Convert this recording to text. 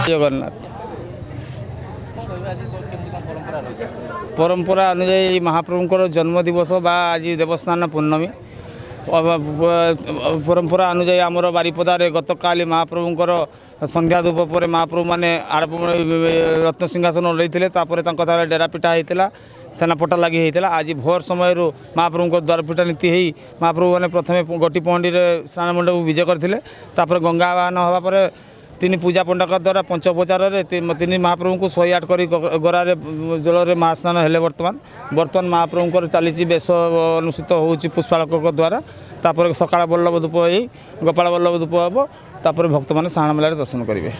जगन्नाथ परंपरा अनुजाई महाप्रभुंर जन्मदिवस बा आज देवस्थान पूर्णमी परंपरा अनुजाई आमर बारिपदार गत काली महाप्रभुंर संध्या धूप पर महाप्रभु मैंने रत्न सिंहासन ओल्लैथिले डेरा पिटा होता सेनापटा लगी होता आज भोर समय महाप्रभु द्वारपिटा नीति हो महाप्रभु मैंने प्रथम गोटी पहंडी स्नान मंडप विजय करते गंगा आवाहन होगापर तीन पूजा पंडक द्वारा पंचोपचार तीन महाप्रभु को 108 करी गरारे जल में महास्नान हेले बर्तमान महाप्रभुंर चली बेश अनुष्ठित हो पुष्पालक द्वारा तापर सकाळ बल्लभ धूप हो गोपाल बल्लभ धूप हम तापर भक्त मैंने साण मेला दर्शन करेंगे।